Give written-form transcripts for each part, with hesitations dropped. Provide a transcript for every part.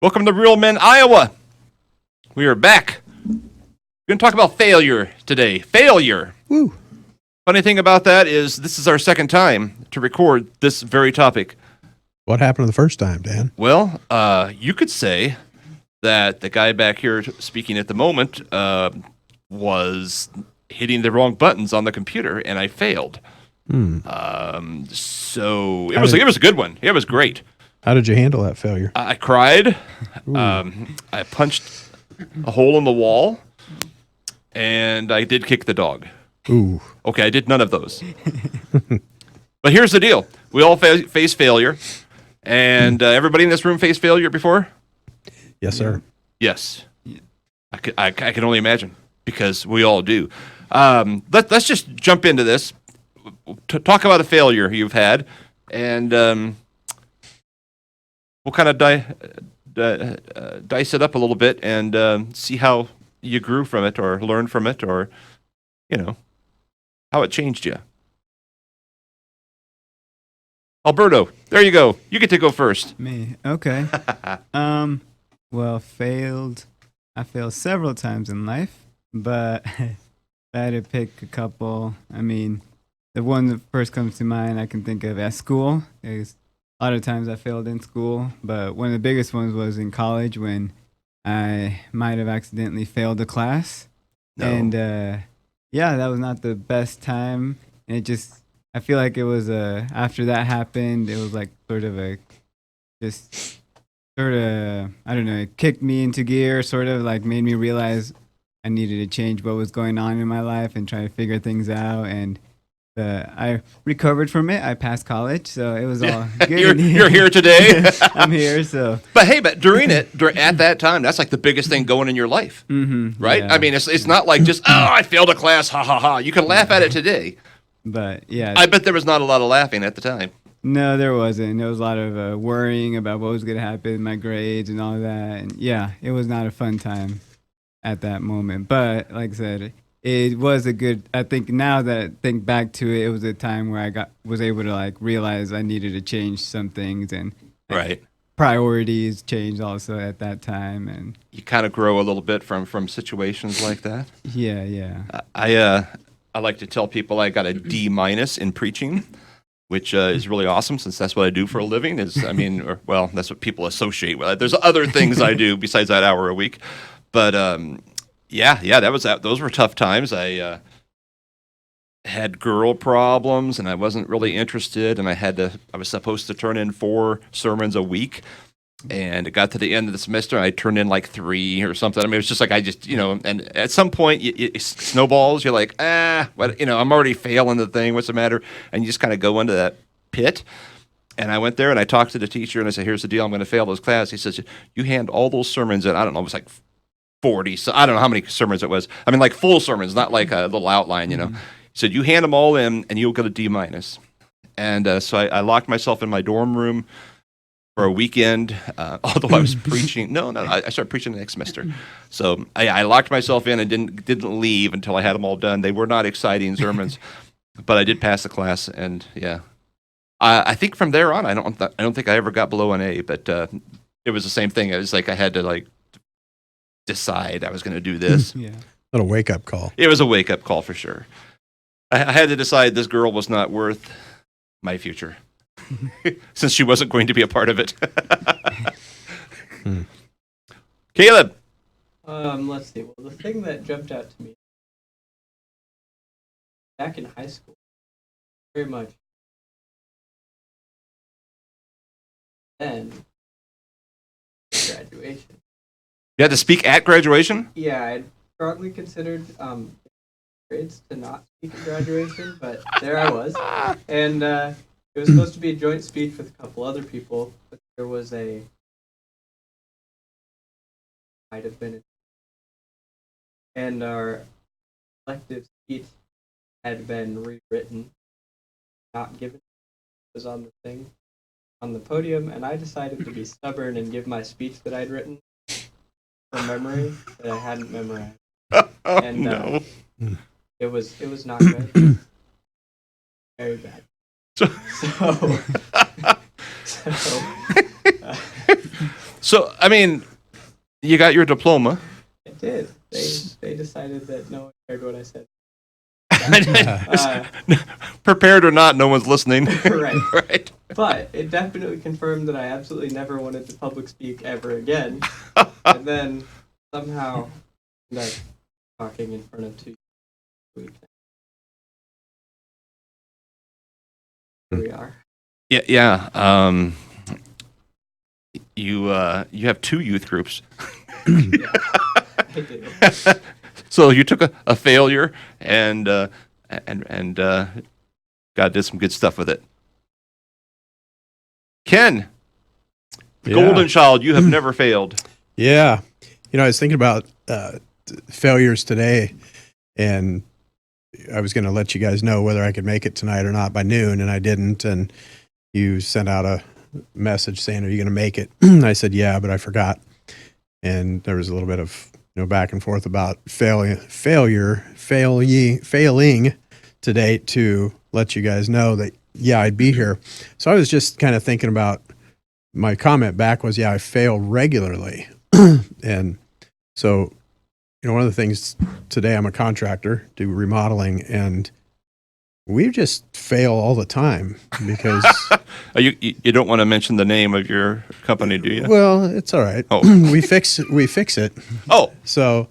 Welcome to Real Men, Iowa. We are back. We're going to talk about failure today. Failure. Woo. Funny thing about that is this is our second time to record this very topic. What happened the first time, Dan? Well, you could say that the guy back here speaking at the moment was hitting the wrong buttons on the computer, and I failed. So it was a good one. It was great. How did you handle that failure? I cried. I punched a hole in the wall, and I did kick the dog. Ooh. Okay, I did none of those. But here's the deal. We all face failure, and everybody in this room faced failure before? Yes, sir. Yes. I can only imagine, because we all do. Let's just jump into this. Talk about a failure you've had, and we'll kind of dice it up a little bit and see how you grew from it or learned from it or, how it changed you. Alberto, there you go. You get to go first. Me, okay. Well, I failed several times in life, but if I had to pick a couple, the one that first comes to mind I can think of at school is a lot of times I failed in school, but one of the biggest ones was in college when I might have accidentally failed a class. No. And that was not the best time. And I feel like it was after that happened, it was like I don't know, it kicked me into gear, sort of like made me realize I needed to change what was going on in my life and try to figure things out. And I recovered from it. I passed college, so it was all good. You're here today. I'm here, so. But hey, at that time, that's like the biggest thing going in your life, right? Yeah. I mean, it's not like just, I failed a class, ha ha ha. You can laugh at it today. But yeah. I bet there was not a lot of laughing at the time. No, there wasn't. There was a lot of worrying about what was going to happen, my grades and all that. And yeah, it was not a fun time at that moment. But like I said, it was I think now that I think back to it, it was a time where I was able to realize I needed to change some things and right. Priorities changed also at that time. And You kind of grow a little bit from situations like that. Yeah. I like to tell people I got a D- in preaching, which is really awesome since that's what I do for a living. That's what people associate with it. There's other things I do besides that hour a week, but those were tough times. I had girl problems, and I wasn't really interested, and I was supposed to turn in 4 sermons a week. And it got to the end of the semester, I turned in 3 or something. It was just and at some point, it snowballs. You're like, I'm already failing the thing. What's the matter? And you just kind of go into that pit. And I went there, and I talked to the teacher, and I said, here's the deal. I'm going to fail those classes. He says, you hand all those sermons in, I don't know, it was 40. So I don't know how many sermons it was. Full sermons, not like a little outline, He said, you hand them all in, and you'll get a D-. And so I locked myself in my dorm room for a weekend, although I was preaching. No, I started preaching the next semester. So I locked myself in and didn't leave until I had them all done. They were not exciting sermons, but I did pass the class, and yeah. I think from there on, I don't think I ever got below an A, but it was the same thing. It was I had to decide I was going to do this. Yeah. Little wake-up call. It was a wake-up call for sure. I had to decide this girl was not worth my future. Since she wasn't going to be a part of it. Caleb. Let's see. Well, the thing that jumped out to me back in high school, very much, then graduation. You had to speak at graduation? Yeah, I strongly considered grades to not speak at graduation, but there I was, and it was supposed to be a joint speech with a couple other people, but there was might have been, and our elective speech had been rewritten, not given. It was on the thing, on the podium, and I decided to be stubborn and give my speech that I'd written from memory that I hadn't memorized. And no. It was not good. Very bad. So, I mean, you got your diploma. I did. They decided that no one cared what I said. Prepared or not, no one's listening. Right. Right. But it definitely confirmed that I absolutely never wanted to public speak ever again. And then somehow ended up talking in front of 2 weeks. Here we are. Yeah, yeah. You have 2 youth groups. Yeah, I do. So you took a failure and God did some good stuff with it. Ken, Yeah. golden child, you have never failed. Yeah. I was thinking about failures today, and I was going to let you guys know whether I could make it tonight or not by noon, and I didn't. And you sent out a message saying, "Are you going to make it?" I said, "Yeah," but I forgot. And there was a little bit of back and forth about failing today to let you guys know that yeah, I'd be here. So I was just kind of thinking about my comment back was, yeah, I fail regularly. And so, one of the things today, I'm a contractor, do remodeling, and we just fail all the time because You don't want to mention the name of your company, do you? well, it's all right. Oh. we fix it. Oh, So,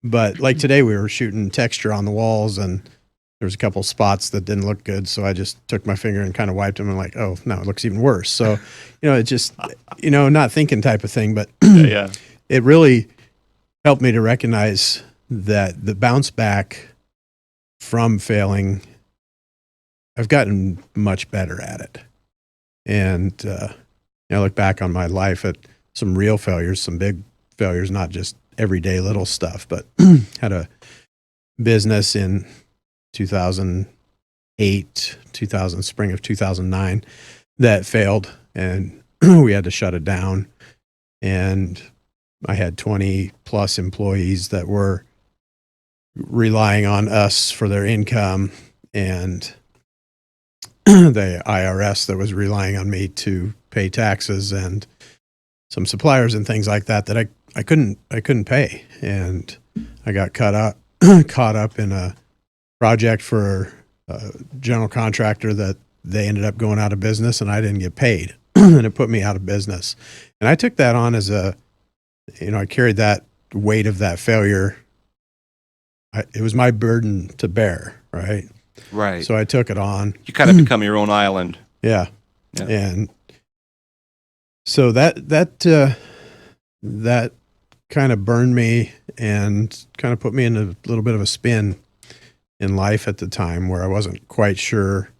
but like today we were shooting texture on the walls, and there was a couple spots that didn't look good. So I just took my finger and kind of wiped them and like, oh no, it looks even worse. So, it just, not thinking type of thing, but yeah. it really helped me to recognize that the bounce back from failing, I've gotten much better at it. And, I look back on my life at some real failures, some big failures, not just everyday little stuff, but had a business in 2008, spring of 2009 that failed, and we had to shut it down. And I had 20 plus employees that were relying on us for their income, and the IRS that was relying on me to pay taxes, and some suppliers and things like that I couldn't pay. And I got caught up in a project for a general contractor that they ended up going out of business, and I didn't get paid. And it put me out of business. And I took that on as I carried that weight of that failure. It was my burden to bear, right? Right. So I took it on. You kind of become your own island. Yeah. Yeah. And so that kind of burned me and kind of put me in a little bit of a spin in life at the time, where I wasn't quite sure,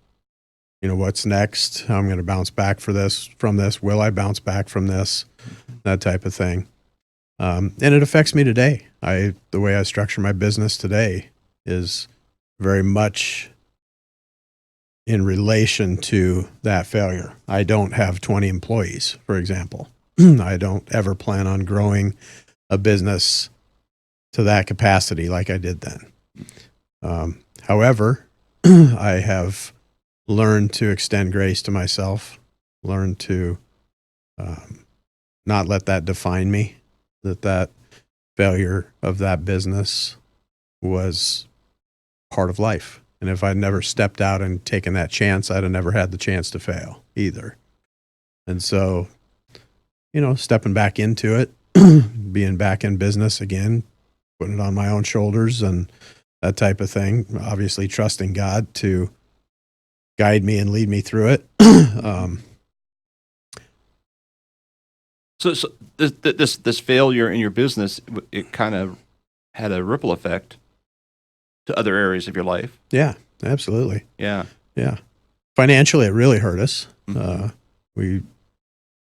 what's next, how I'm going to bounce back from this. Will I bounce back from this? That type of thing. And it affects me today. The way I structure my business today is very much in relation to that failure. I don't have 20 employees, for example. I don't ever plan on growing a business to that capacity like I did then. However, I have learned to extend grace to myself, learned to not let that define me, that failure of that business was part of life. And if I'd never stepped out and taken that chance, I'd have never had the chance to fail either. And so, stepping back into it, being back in business again, putting it on my own shoulders and that type of thing, obviously trusting God to guide me and lead me through it. So this failure in your business, it kind of had a ripple effect to other areas of your life. Yeah, absolutely. Yeah. Yeah. Financially, it really hurt us. Mhm. We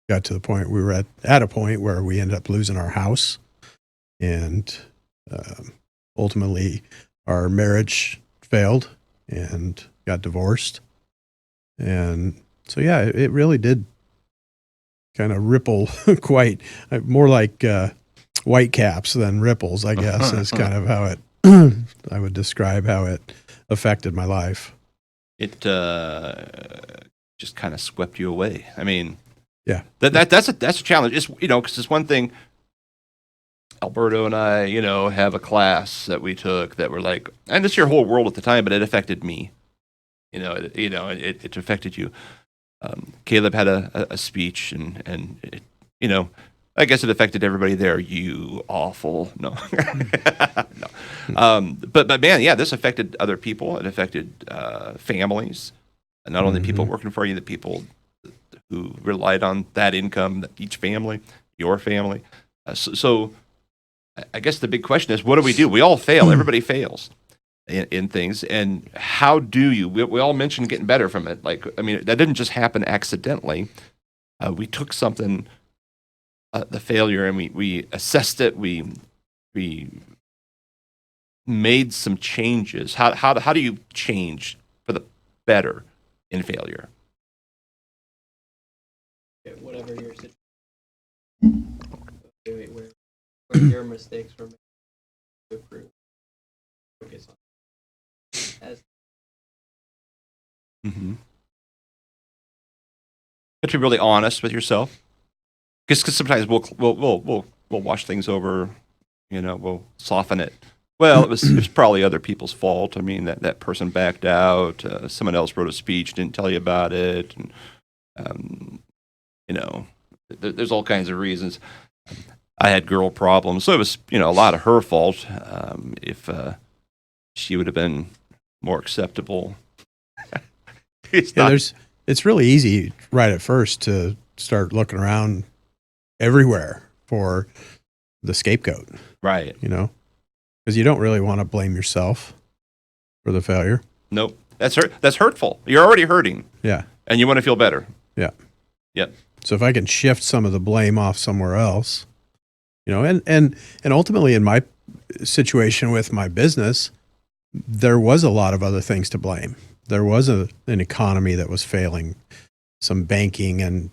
got to the point, we were at a point where we ended up losing our house, and ultimately our marriage failed and got divorced. And so, yeah, it really did kind of ripple quite more like white caps than ripples, I guess, is kind of how it, I would describe how it affected my life. It just kind of swept you away. I mean, Yeah. That's a challenge. It's, because it's one thing. Alberto and I, have a class that we took that were like, and it's your whole world at the time, but it affected me. It affected you. Caleb had a speech, and it, I guess it affected everybody there. You awful. No. No. But man, yeah, this affected other people. It affected families, and not only people working for you, the people who relied on that income, each family, your family. So I guess the big question is, what do we do? We all fail. Everybody fails in things. And how do you, we all mentioned getting better from it. Like, I mean, that didn't just happen accidentally. We took something, the failure, and we assessed it. We made some changes. How do you change for the better in failure? Whatever your situation, where your mistakes were made to improve. Focus on as Mm-hmm. But to be really honest with yourself, because sometimes we'll wash things over, we'll soften it. Well, it was probably other people's fault. I mean, that person backed out. Someone else wrote a speech, didn't tell you about it, and there's all kinds of reasons. I had girl problems, so it was a lot of her fault. If she would have been more acceptable. It's really easy right at first to start looking around everywhere for the scapegoat, right? Because you don't really want to blame yourself for the failure. Nope, that's hurtful. You're already hurting. Yeah, and you want to feel better. Yeah. Yep. So if I can shift some of the blame off somewhere else, and ultimately in my situation with my business, there was a lot of other things to blame. There was an economy that was failing, some banking and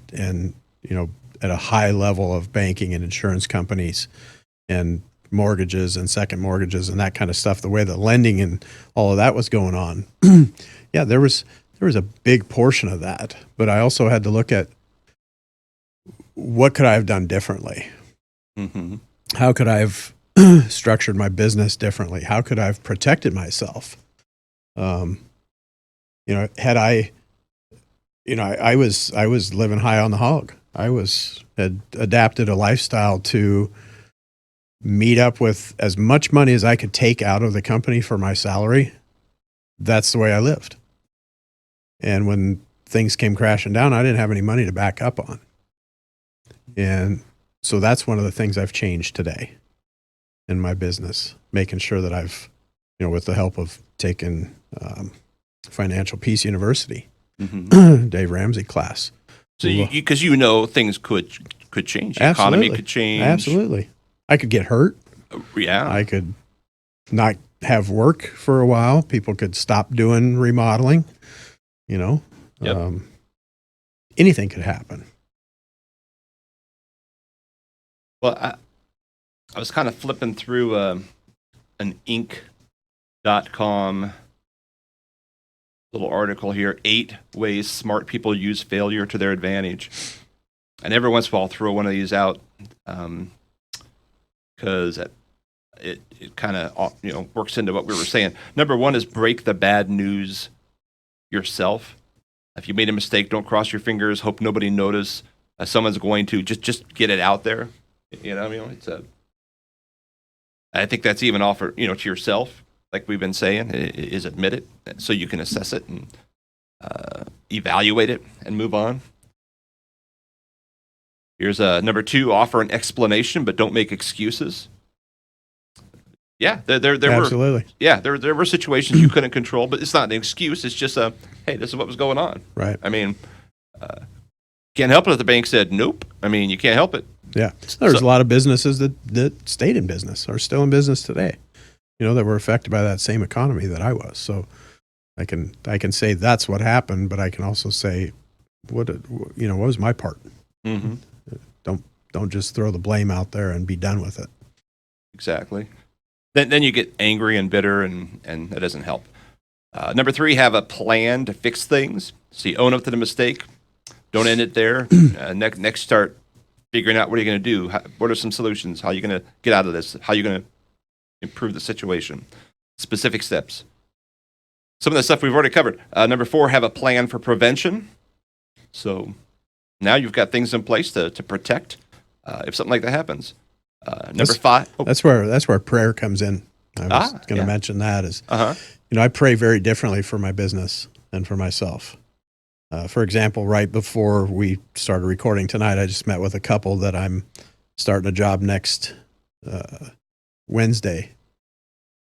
at a high level of banking and insurance companies and mortgages and second mortgages and that kind of stuff, the way that lending and all of that was going on. Yeah, there was a big portion of that, but I also had to look at what could I have done differently? Mm-hmm. How could I have structured my business differently? How could I have protected myself? Had I was living high on the hog. Had adapted a lifestyle to meet up with as much money as I could take out of the company for my salary. That's the way I lived. And when things came crashing down, I didn't have any money to back up on. And so that's one of the things I've changed today in my business, making sure that I've, with the help of taking Financial Peace University, Dave Ramsey class. So because things could change, the Absolutely. economy could change. Absolutely. I could get hurt. Yeah. I could not have work for a while. People could stop doing remodeling. Yep. Anything could happen. Well, I was kind of flipping through an Inc.com little article here, 8 ways smart people use failure to their advantage. And every once in a while I'll throw one of these out because it kind of works into what we were saying. Number 1 is break the bad news yourself. If you made a mistake, don't cross your fingers, hope nobody notices. Someone's going to just get it out there. I think that's even offer to yourself, like we've been saying, is admit it so you can assess it and evaluate it and move on. Here's number 2, offer an explanation, but don't make excuses. Yeah, there Absolutely. There were situations you couldn't control, but it's not an excuse. It's just hey, this is what was going on. Right. I mean, can't help it if the bank said nope. I mean, you can't help it. Yeah. There's a lot of businesses that stayed in business, are still in business today, that were affected by that same economy that I was. So I can say that's what happened, but I can also say, what was my part? Mm-hmm. Don't just throw the blame out there and be done with it. Exactly. Then you get angry and bitter, and that doesn't help. Number 3, have a plan to fix things. So you own up to the mistake, don't end it there. Next, start figuring out what are you going to do. What are some solutions? How are you going to get out of this? How are you going to improve the situation? Specific steps. Some of the stuff we've already covered. Number 4, have a plan for prevention. So now you've got things in place to protect if something like that happens. Number 5. Oh, That's where prayer comes in. I was going to yeah. mention that is, uh-huh. I pray very differently for my business and for myself. For example, right before we started recording tonight, I just met with a couple that I'm starting a job next Wednesday,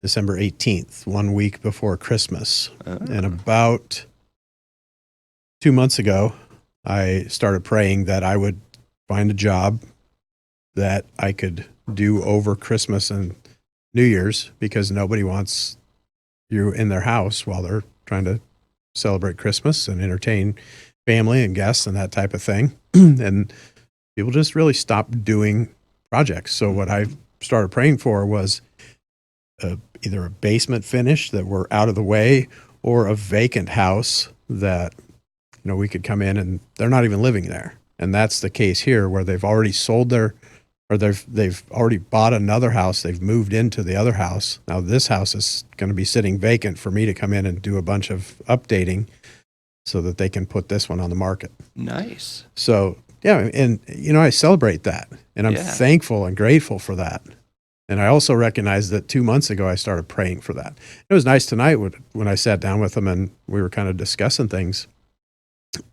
December 18th, 1 week before Christmas. And about 2 months ago, I started praying that I would find a job that I could do over Christmas and New Year's, because nobody wants you in their house while they're trying to celebrate Christmas and entertain family and guests and that type of thing. And people just really stopped doing projects. So what I started praying for was either a basement finish that we're out of the way, or a vacant house that, we could come in and they're not even living there. And that's the case here, where they've already sold they've already bought another house. They've moved into the other house. Now this house is going to be sitting vacant for me to come in and do a bunch of updating so that they can put this one on the market. Nice. So, yeah, and I celebrate that, and I'm Yeah. thankful and grateful for that. And I also recognize that 2 months ago I started praying for that. It was nice tonight when I sat down with them and we were kind of discussing things.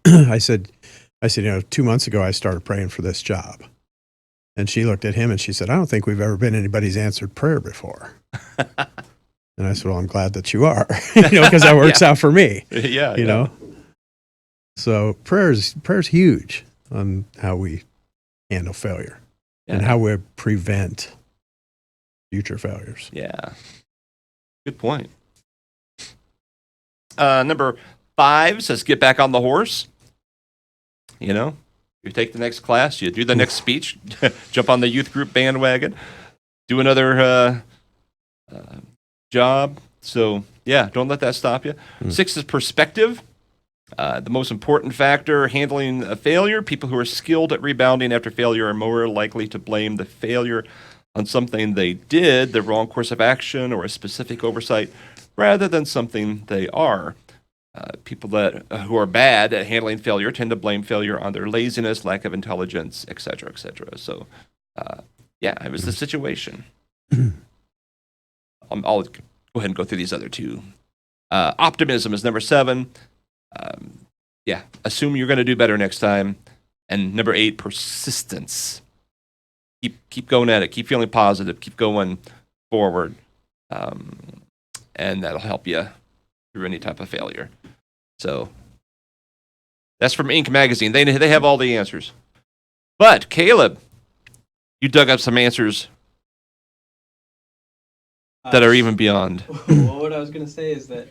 I said, 2 months ago I started praying for this job. And she looked at him and she said, I don't think we've ever been anybody's answered prayer before. And I said, well, I'm glad that you are, because that works out for me, Yeah. you know? So prayer's huge on how we handle failure and how we prevent future failures. Yeah. Good point. Number 5 says get back on the horse. You take the next class, you do the next speech, jump on the youth group bandwagon, do another job. So, yeah, don't let that stop you. 6 is perspective. The most important factor, handling a failure. People who are skilled at rebounding after failure are more likely to blame the failure on something they did, the wrong course of action, or a specific oversight, rather than something they are. People who are bad at handling failure tend to blame failure on their laziness, lack of intelligence, etc., etc. So, it was the situation. I'll go ahead and go through these other 2. Optimism is number 7. Assume you're going to do better next time. And number 8, persistence. Keep going at it. Keep feeling positive. Keep going forward, and that'll help you through any type of failure. So that's from Inc. magazine. They have all the answers. But Caleb, you dug up some answers that are even beyond. Well, what I was going to say is that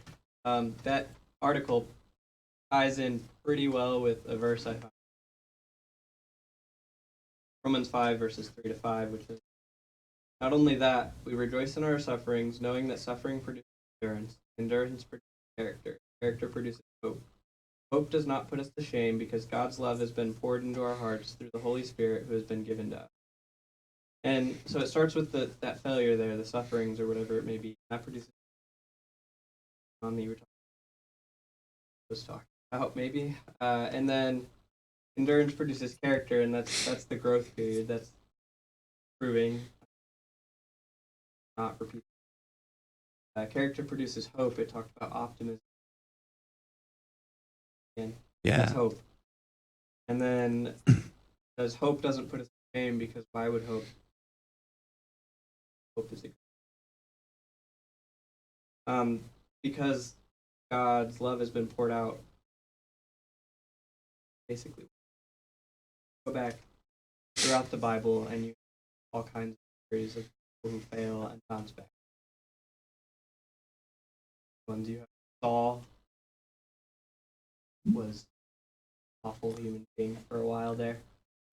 that article ties in pretty well with a verse I found. Romans 5, verses 3-5, which is, not only that, we rejoice in our sufferings, knowing that suffering produces endurance, endurance produces character, character produces hope. Hope does not put us to shame, because God's love has been poured into our hearts through the Holy Spirit who has been given to us. And so it starts with that failure there, the sufferings or whatever it may be. That produces on the was talking about maybe, and then endurance produces character, and that's the growth period. That's proving, not repeating. Character produces hope. It talked about optimism. And that's hope. And then, because hope doesn't put us to shame, because why would hope? Hope is because God's love has been poured out. Basically, go back throughout the Bible, and you have all kinds of stories of people who fail and bounce back. Ones you have, Saul was an awful human being for a while there.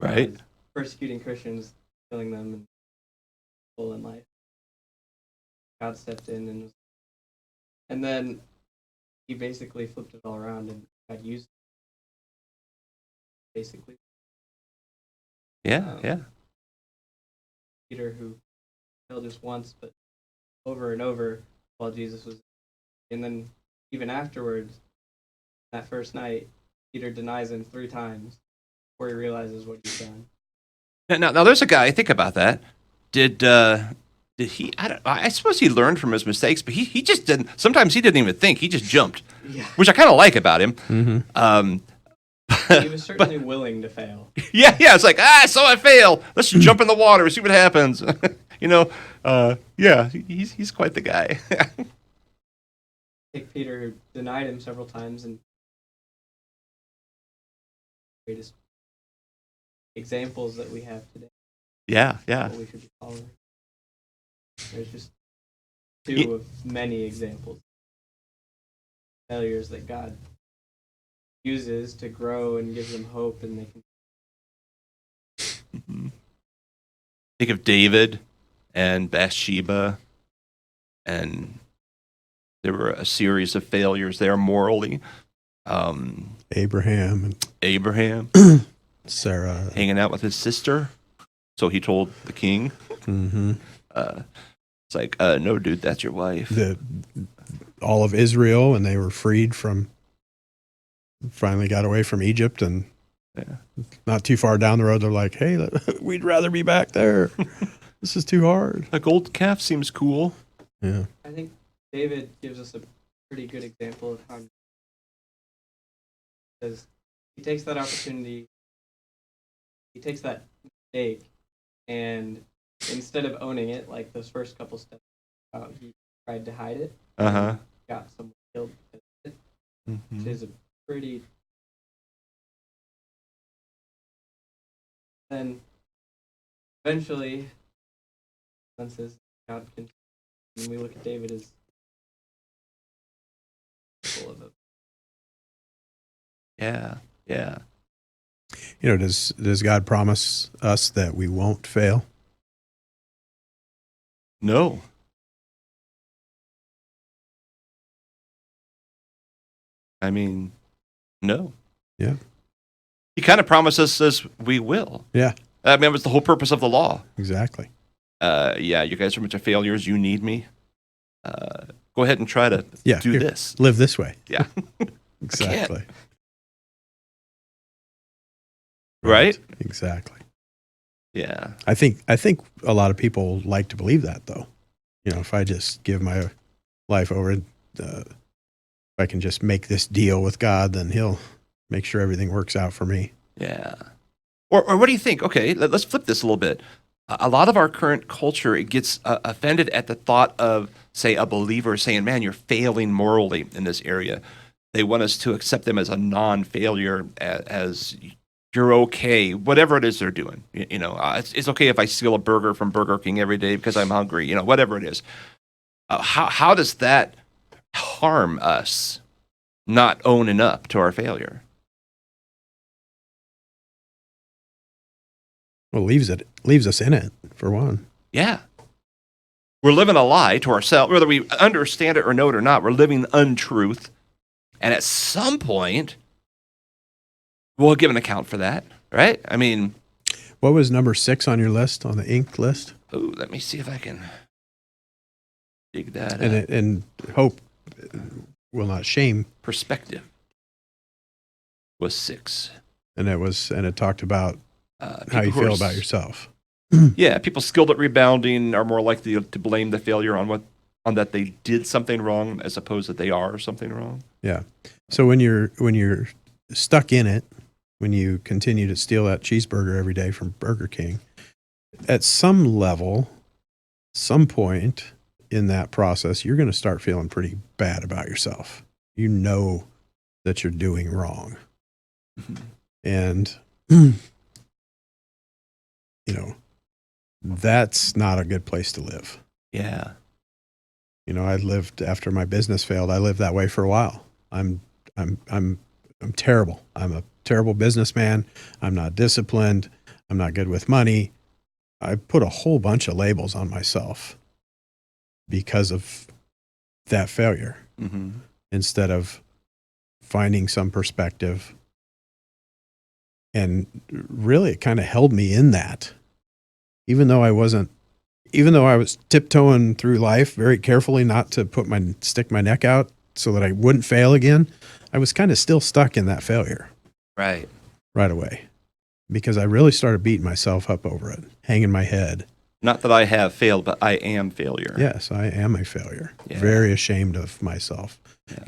Right. Persecuting Christians, killing them, and full in life. God stepped in and then he basically flipped it all around, and God used basically. Yeah, Um, yeah. Peter, who failed just once, but over and over while Jesus was, and then even afterwards, that first night, Peter denies him 3 times before he realizes what he's done. Now there's a guy. Think about that. Did he? I suppose he learned from his mistakes, but he just didn't. Sometimes he didn't even think. He just jumped, Yeah, which I kind of like about him. Mm-hmm. he was certainly willing to fail. Yeah. It's like, so I fail. Let's jump in the water, see what happens. Yeah, he's quite the guy. Take Peter, who denied him several times, and greatest examples that we have today. Yeah. What we should be following. There's just 2 Ye- of many examples. Failures that God uses to grow and give them hope, and they can. Mhm. Think of David and Bathsheba, and there were a series of failures there morally. Abraham and Abraham Sarah. hanging out with his sister, so he told the king. Mm-hmm. It's like, no, dude, that's your wife. All of Israel, and they were freed from. Finally got away from Egypt, and Yeah. not too far down the road, they're like, "Hey, we'd rather be back there. This is too hard." A gold calf seems cool. Yeah. I think David gives us a pretty good example of how, because he takes that opportunity, he takes that mistake, and instead of owning it, like those first couple steps, he tried to hide it. Uh-huh. Got someone killed because of it, which Mhm. is a pretty. Then eventually, senses God can. And we look at David as full of it. Yeah. Does God promise us that we won't fail? No. I mean, no. Yeah. He kind of promises us we will. Yeah. I mean, it was the whole purpose of the law. Exactly. Yeah, you guys are a bunch of failures. You need me. Go ahead and try to Yeah. do here, this. Live this way. Yeah. Exactly. Right? Exactly. Yeah. I think a lot of people like to believe that, though. If I just give my life over, if I can just make this deal with God, then He'll make sure everything works out for me. Yeah. Or what do you think? Okay, let's flip this a little bit. A lot of our current culture, it gets offended at the thought of, say, a believer saying, man, you're failing morally in this area. They want us to accept them as a non-failure, as you're okay, whatever it is they're doing. It's okay if I steal a burger from Burger King every day because I'm hungry, whatever it is. How does that harm us not owning up to our failure? Well, leaves us in it, for one. Yeah. We're living a lie to ourselves, whether we understand it or know it or not. We're living untruth. And at some point, we'll give an account for that, right? I mean, What was number 6 on your list, on the ink list? let me see if I can dig that And up. and hope will not shame. Perspective was 6. And it talked about how People you who feel are about yourself. Yeah, people skilled at rebounding are more likely to blame the failure on that they did something wrong as opposed that they are something wrong. Yeah. So when you're stuck in it, when you continue to steal that cheeseburger every day from Burger King, at some level, some point in that process, you're going to start feeling pretty bad about yourself. You know that you're doing wrong. And, that's not a good place to live. Yeah. I lived after my business failed. I lived that way for a while. I'm terrible. I'm a terrible businessman. I'm not disciplined. I'm not good with money. I put a whole bunch of labels on myself because of that failure, Mm-hmm. instead of finding some perspective And really, it kind of held me in that, even though I was tiptoeing through life very carefully, not to stick my neck out so that I wouldn't fail again. I was kind of still stuck in that failure Right. right away, because I really started beating myself up over it, hanging my head. Not that I have failed, but I am failure. Yes, I am a failure. Yeah. Very ashamed of myself. Yeah.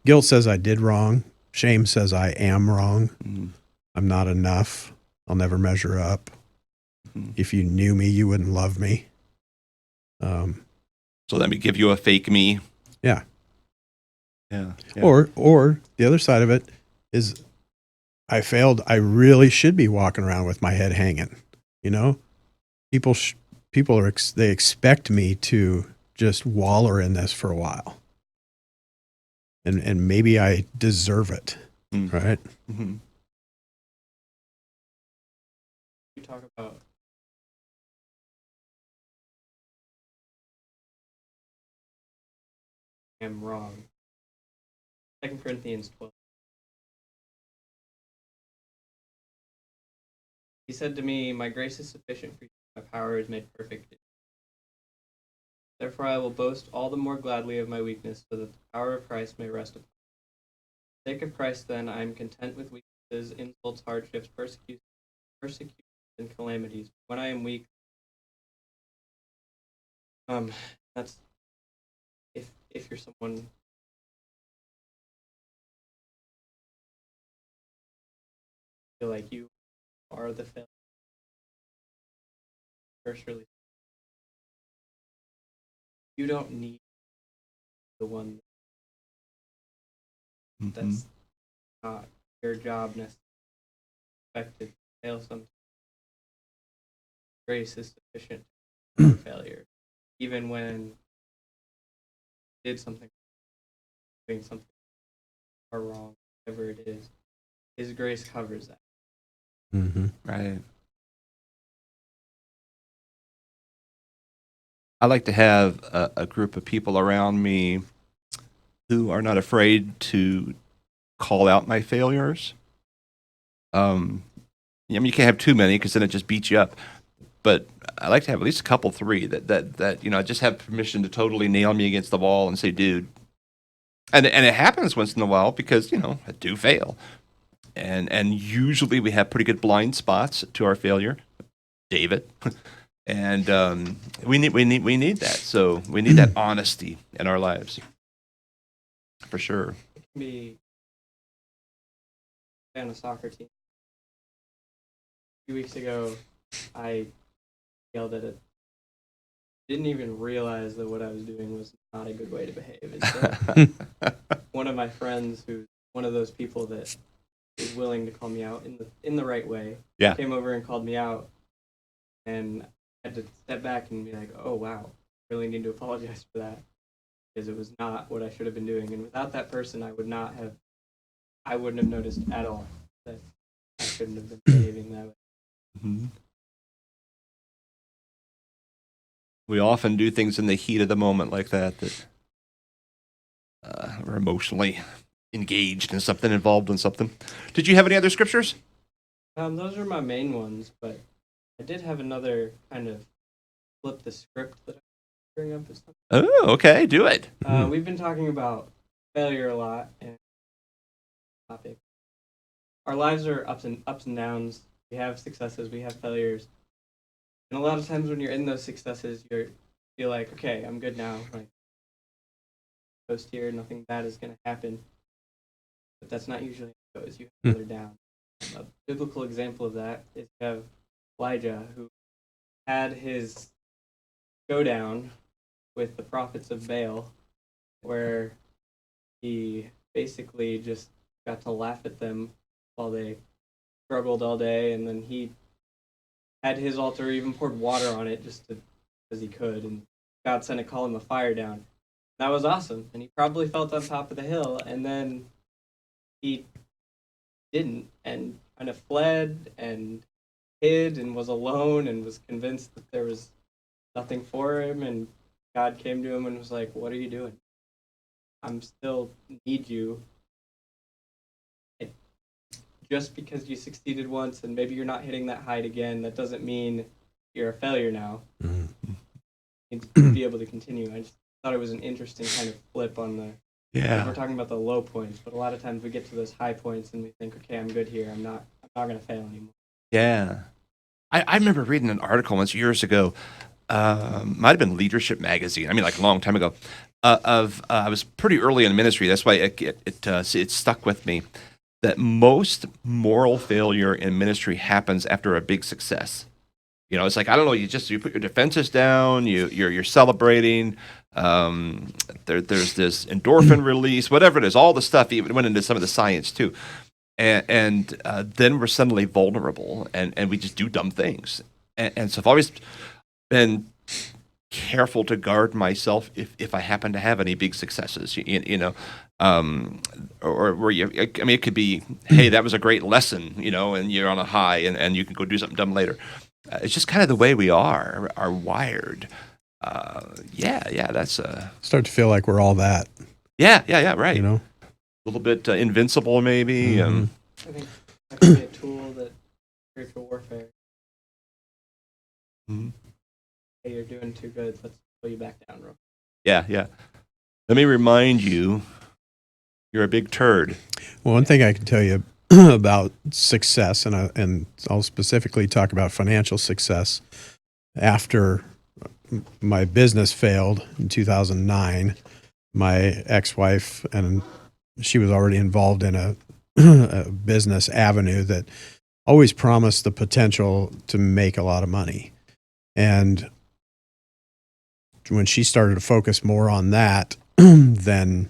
Guilt says I did wrong. Shame says I am wrong. Mhm. I'm not enough. I'll never measure up. Mhm. If you knew me, you wouldn't love me. So let me give you a fake me. Yeah. Yeah. Or the other side of it is I failed. I really should be walking around with my head hanging. You know, people they expect me to just waller in this for a while, and maybe I deserve it, Mm. right? Mhm. You talk about I'm wrong. 2 Corinthians 12. He said to me, "My grace is sufficient for you. My power is made perfect. Therefore, I will boast all the more gladly of my weakness, so that the power of Christ may rest upon me. For the sake of Christ, then, I am content with weaknesses, insults, hardships, persecutions, and calamities. When I am weak, that's if you're someone feel like you are the failure. First, really, you don't need the one that's Mhm. not your job necessarily expected to fail. Sometimes grace is sufficient for failure, even when you did something, doing something or wrong, whatever it is. His grace covers that. Mm-hmm. Right. I like to have a group of people around me who are not afraid to call out my failures. I mean, you can't have too many because then it just beats you up. But I like to have at least a couple, three that just have permission to totally nail me against the wall and say, "Dude." And it happens once in a while because I do fail, and usually we have pretty good blind spots to our failure, David, and we need that. So we need that honesty in our lives, for sure. It can be on a soccer team. A few weeks ago, I yelled at it. Didn't even realize that what I was doing was not a good way to behave. And so one of my friends, who's one of those people that is willing to call me out in the right way, Yeah. came over and called me out, and I had to step back and be like, "Oh wow, I really need to apologize for that because it was not what I should have been doing." And without that person, I wouldn't have noticed at all that I shouldn't have been behaving that way. Mhm. We often do things in the heat of the moment like that we're emotionally engaged in something, involved in something. Did you have any other scriptures? Those are my main ones, but I did have another kind of flip the script that I bring up as something. Oh, okay, do it. We've been talking about failure a lot and topic. Our lives are ups and downs. We have successes, we have failures, and a lot of times when you're in those successes, you feel like, okay, I'm good now. Like, post here, nothing bad is going to happen. But that's not usually how it goes. You have another down. A biblical example of that is you have Elijah, who had his showdown with the prophets of Baal, where he basically just got to laugh at them while they struggled all day, and then he had his altar, even poured water on it just because he could, and God sent a column of fire down. That was awesome, and he probably felt on top of the hill, and then he didn't, and kind of fled and hid and was alone and was convinced that there was nothing for him, and God came to him and was like, "What are you doing? I'm still need you." just because you succeeded once and maybe you're not hitting that height again, that doesn't mean you're a failure now. Mhm. You need to be able to continue. I just thought it was an interesting kind of flip on the. We're talking about the low points, but a lot of times we get to those high points and we think, okay, I'm good here. I'm not going to fail anymore. Yeah. I remember reading an article once years ago, might have been Leadership Magazine, I mean, like a long time ago, I was pretty early in ministry. That's why it stuck with me, that most moral failure in ministry happens after a big success. You know, it's like, I don't know, you put your defenses down, you're celebrating, there's this endorphin release, whatever it is, all the stuff even went into some of the science too. And then we're suddenly vulnerable and we just do dumb things. And so I've always been careful to guard myself if I happen to have any big successes, you know, or where I mean, it could be, hey, that was a great lesson, you know, and you're on a high and you can go do something dumb later. It's just kind of the way we are wired. That's Start to feel like we're all that, right. you know? A little bit invincible, maybe. Mhm. I think that could be a tool that spiritual warfare. Mhm. Hey, you're doing too good. Let's pull you back down, real. Yeah. Let me remind you, you're a big turd. Well, one thing I can tell you about success, and I'll specifically talk about financial success. After my business failed in 2009, my ex-wife, and she was already involved in a business avenue that always promised the potential to make a lot of money. And when she started to focus more on that than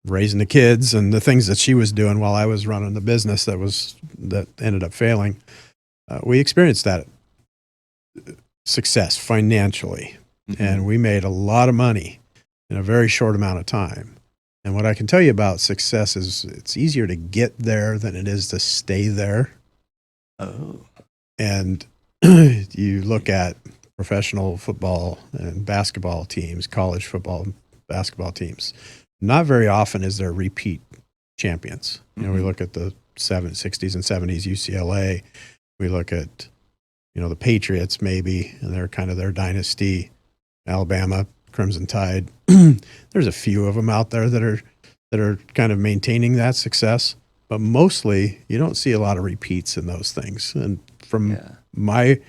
raising the kids and the things that she was doing while I was running the business that ended up failing, we experienced that success financially. Mm-hmm. And we made a lot of money in a very short amount of time. And what I can tell you about success is it's easier to get there than it is to stay there. Oh. And you look at professional football and basketball teams, college football and basketball teams. Not very often is there repeat champions. You know, we look at the 60s and 70s UCLA. We look at, you know, the Patriots maybe, and they're kind of their dynasty. Alabama, Crimson Tide. There's a few of them out there that are kind of maintaining that success, but mostly you don't see a lot of repeats in those things. And from my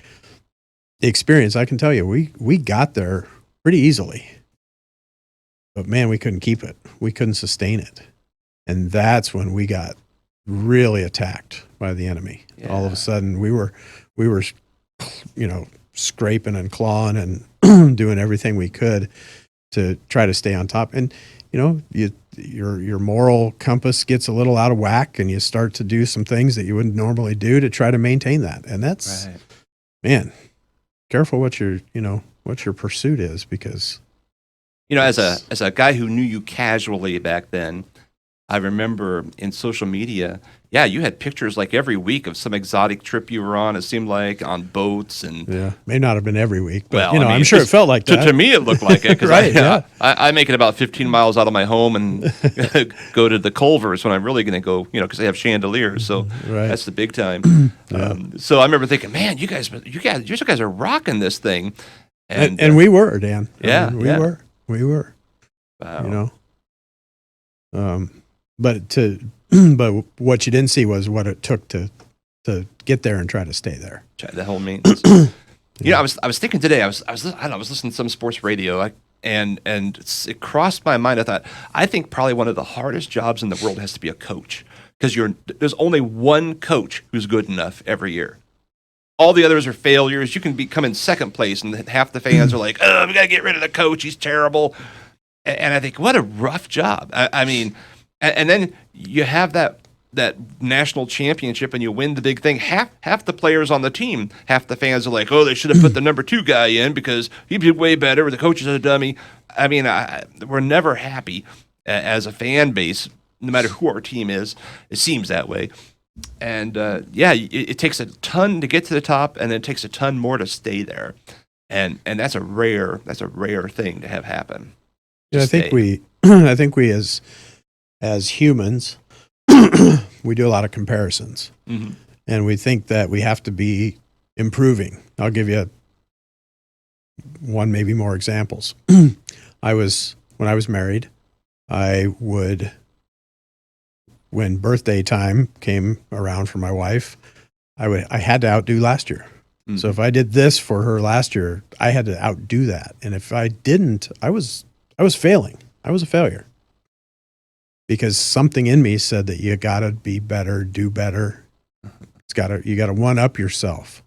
experience, I can tell you, we got there pretty easily, but man, we couldn't keep it. We couldn't sustain it. And that's when we got really attacked by the enemy. Yeah. All of a sudden we were, you know, scraping and clawing and doing everything we could to try to stay on top. And, you know, your moral compass gets a little out of whack and you start to do some things that you wouldn't normally do to try to maintain that. And that's, Right. man, careful what your pursuit is, because, You know, as a guy who knew you casually back then, I remember in social media, you had pictures like every week of some exotic trip you were on. It seemed like on boats and may not have been every week, but well, you know, I mean, I'm sure it felt like that. To me, it looked like it because Right, I make it about 15 miles out of my home and go to the Culvers when I'm really going to go, you know, because they have chandeliers, so Right. that's the big time. Yeah. So I remember thinking, man, you guys are rocking this thing, And we were, Dan. Yeah, We were. wow. You know, but what you didn't see was what it took to get there and try to stay there. The whole maintenance. You know, I was thinking today. I was listening to some sports radio, and it crossed my mind. I think probably one of the hardest jobs in the world has to be a coach, because there's only one coach who's good enough every year. All the others are failures. You can come in second place, and half the fans are like, "Oh, we gotta get rid of the coach. He's terrible." And I think, what a rough job. I mean, and then you have that national championship and you win the big thing. Half the players on the team, half the fans are like, "Oh, they should have put the number 2 guy in because he did way better. Or the coach is a dummy." I mean, we're never happy as a fan base, no matter who our team is. It seems that way. And it takes a ton to get to the top, and it takes a ton more to stay there. And that's a rare thing to have happen. Yeah, I think we as humans, we do a lot of comparisons, and we think that we have to be improving. I'll give you one, maybe more examples. When I was married, when birthday time came around for my wife, I had to outdo last year. So if I did this for her last year, I had to outdo that. And if I didn't, I was failing. I was a failure. Because something in me said that you got to be better, do better. You got to one up yourself.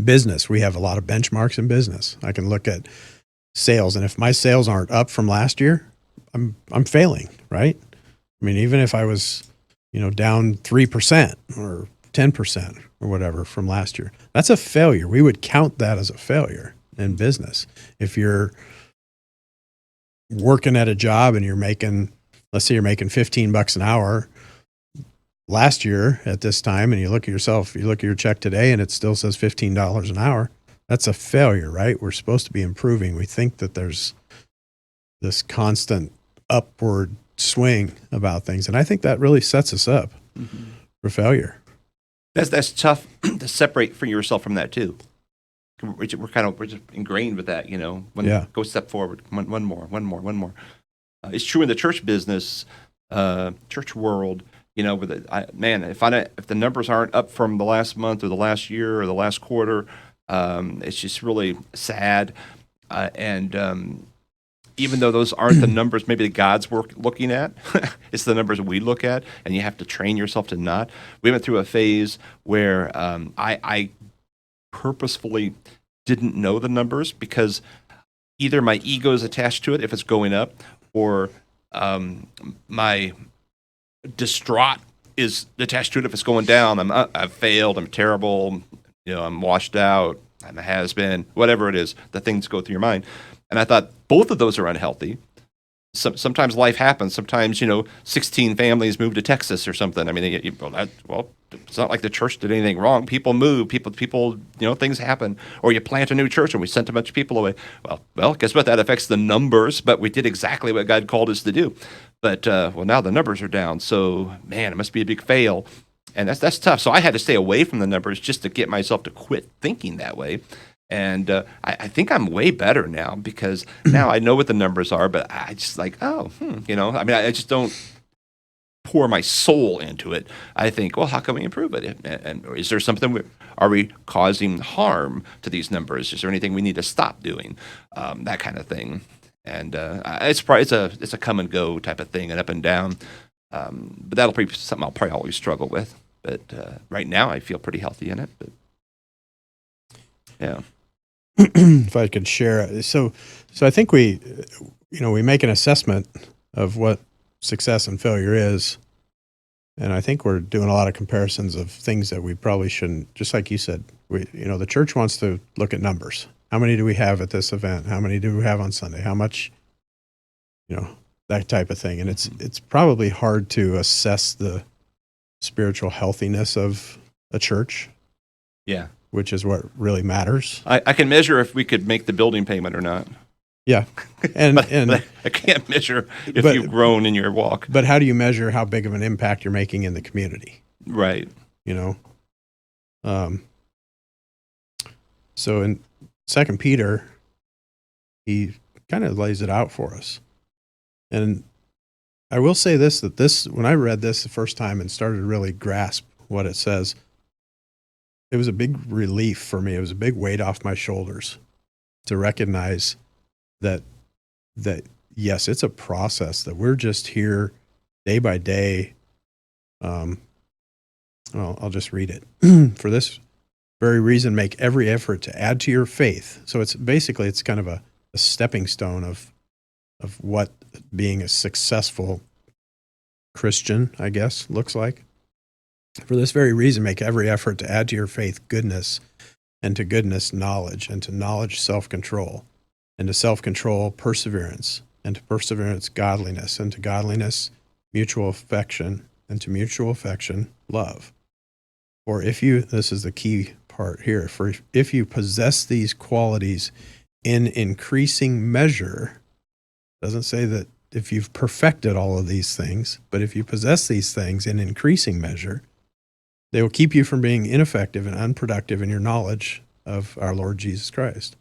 Business, we have a lot of benchmarks in business. I can look at sales, and if my sales aren't up from last year, I'm failing, right? I mean, even if I was, down 3% or 10% or whatever from last year, that's a failure. We would count that as a failure in business. If you're working at a job and let's say you're making $15 an hour last year at this time, and you look at your check today and it still says $15 an hour, that's a failure, right? We're supposed to be improving. We think that there's this constant upward swing about things. And I think that really sets us up for failure. That's tough to separate for yourself from that too. We're just ingrained with that, Go a step forward, one more. It's true in the church business, church world. If the numbers aren't up from the last month or the last year or the last quarter, it's just really sad. And even though those aren't the numbers maybe that God's looking at, it's the numbers we look at, and you have to train yourself to not. We went through a phase where I purposefully didn't know the numbers because either my ego is attached to it if it's going up, or my distraught is attached to it if it's going down. I've failed, I'm terrible, I'm washed out, I'm a has-been, whatever it is, the things go through your mind. And I thought both of those are unhealthy. Sometimes life happens. Sometimes, 16 families move to Texas or something. I mean, it's not like the church did anything wrong. People move, people, things happen. Or you plant a new church and we sent a bunch of people away. Well, guess what? That affects the numbers, but we did exactly what God called us to do. But, now the numbers are down. So, man, it must be a big fail. And that's tough. So I had to stay away from the numbers just to get myself to quit thinking that way. And I think I'm way better now because now I know what the numbers are, but I just I just don't pour my soul into it. I think, well, how can we improve it? And is there something, are we causing harm to these numbers? Is there anything we need to stop doing? That kind of thing. And it's a come and go type of thing, and up and down. But that'll be something I'll probably always struggle with. But right now I feel pretty healthy in it. But yeah. If I could share. So I think we make an assessment of what success and failure is. And I think we're doing a lot of comparisons of things that we probably shouldn't, just like you said, the church wants to look at numbers. How many do we have at this event? How many do we have on Sunday? How much, that type of thing. And it's probably hard to assess the spiritual healthiness of a church. Yeah. Which is what really matters. I can measure if we could make the building payment or not. Yeah. But I can't measure if you've grown in your walk. But how do you measure how big of an impact you're making in the community? Right. So in 2 Peter, he kind of lays it out for us. And I will say that when I read this the first time and started to really grasp what it says, it was a big relief for me. It was a big weight off my shoulders to recognize that yes, it's a process, that we're just here day by day. I'll just read it. For this very reason, make every effort to add to your faith. So it's kind of a stepping stone of what being a successful Christian, I guess, looks like. For this very reason, make every effort to add to your faith goodness, and to goodness knowledge, and to knowledge self-control, and to self-control perseverance, and to perseverance godliness, and to godliness mutual affection, and to mutual affection love. For this is the key part here, for if you possess these qualities in increasing measure, doesn't say that if you've perfected all of these things, but if you possess these things in increasing measure, they will keep you from being ineffective and unproductive in your knowledge of our Lord Jesus Christ.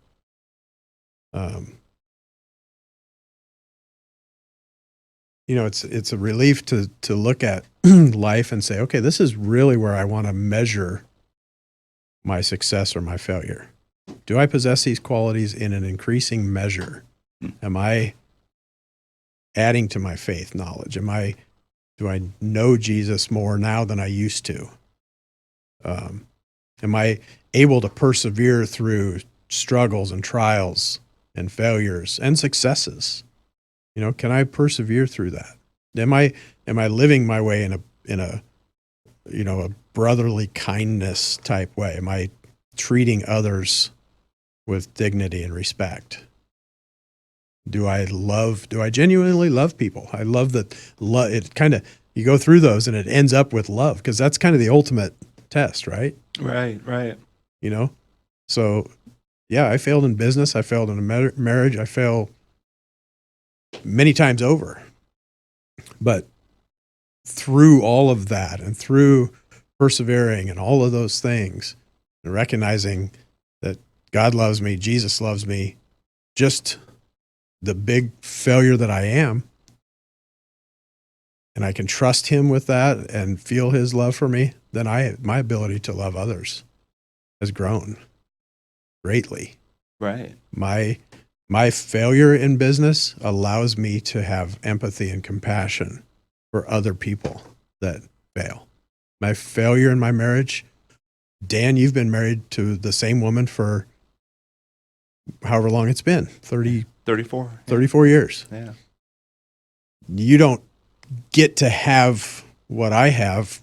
It's a relief to look at life and say, okay, this is really where I want to measure my success or my failure. Do I possess these qualities in an increasing measure? Am I adding to my faith knowledge? Do I know Jesus more now than I used to? Am I able to persevere through struggles and trials and failures and successes? Can I persevere through that? Am I living my way in a brotherly kindness type way? Am I treating others with dignity and respect? Do I genuinely love people? I love that it kind of, you go through those and it ends up with love, because that's kind of the ultimate test, right? Right. So yeah, I failed in business. I failed in a marriage. I fail many times over. But through all of that and through persevering and all of those things and recognizing that God loves me, Jesus loves me, just the big failure that I am, and I can trust him with that and feel his love for me, then my ability to love others has grown greatly. Right. My failure in business allows me to have empathy and compassion for other people that fail. My failure in my marriage, Dan, you've been married to the same woman for however long it's been, 34. 34 years. Yeah. You don't get to have what I have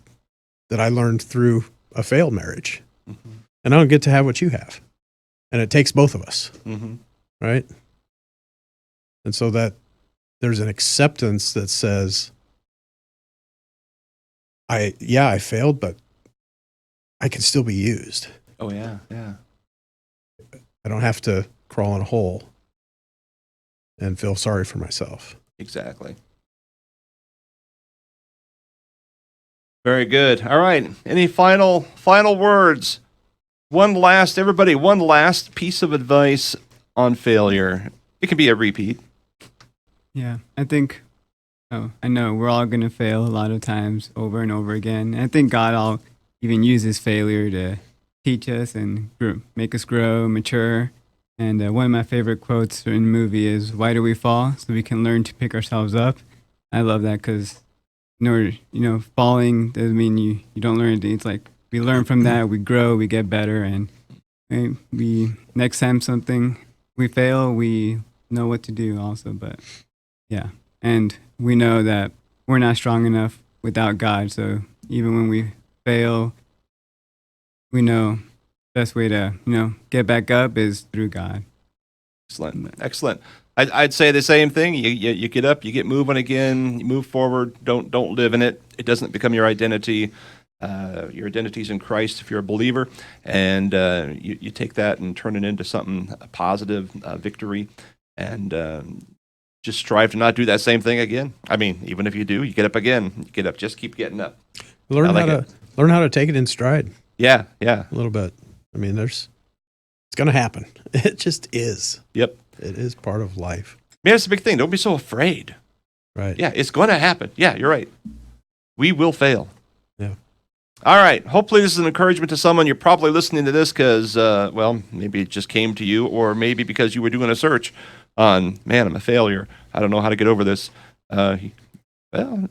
that I learned through a failed marriage. Mm-hmm. And I don't get to have what you have. And it takes both of us, Mm-hmm. right? And so that there's an acceptance that says, I failed, but I can still be used. Oh yeah. I don't have to crawl in a hole and feel sorry for myself. Exactly. Very good. All right. Any final words? One last piece of advice on failure. It can be a repeat. Yeah, I think, I know we're all going to fail a lot of times over and over again. And I think God all even uses failure to teach us and make us grow, mature. And one of my favorite quotes in the movie is, "Why do we fall? So we can learn to pick ourselves up." I love that, because falling doesn't mean you don't learn anything. It's like we learn from that, we grow, we get better, and we next time we fail, we know what to do also. But yeah, and we know that we're not strong enough without God. So even when we fail, we know the best way to get back up is through God. Excellent. I'd say the same thing. You get up, you get moving again, you move forward. Don't live in it. It doesn't become your identity. Your identity's in Christ if you're a believer, and you take that and turn it into something positive, victory, and just strive to not do that same thing again. I mean, even if you do, you get up again. You get up. Just keep getting up. Learn how to take it in stride. Yeah. A little bit. I mean, it's going to happen. It just is. Yep. It is part of life. Man, it's a big thing. Don't be so afraid. Right. Yeah, it's going to happen. Yeah, you're right. We will fail. Yeah. All right. Hopefully this is an encouragement to someone. You're probably listening to this because, maybe it just came to you, or maybe because you were doing a search on, man, I'm a failure. I don't know how to get over this.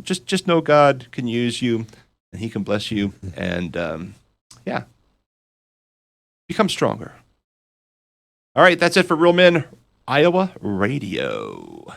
Just know God can use you, and he can bless you, and, become stronger. All right, that's it for Real Men Iowa Radio.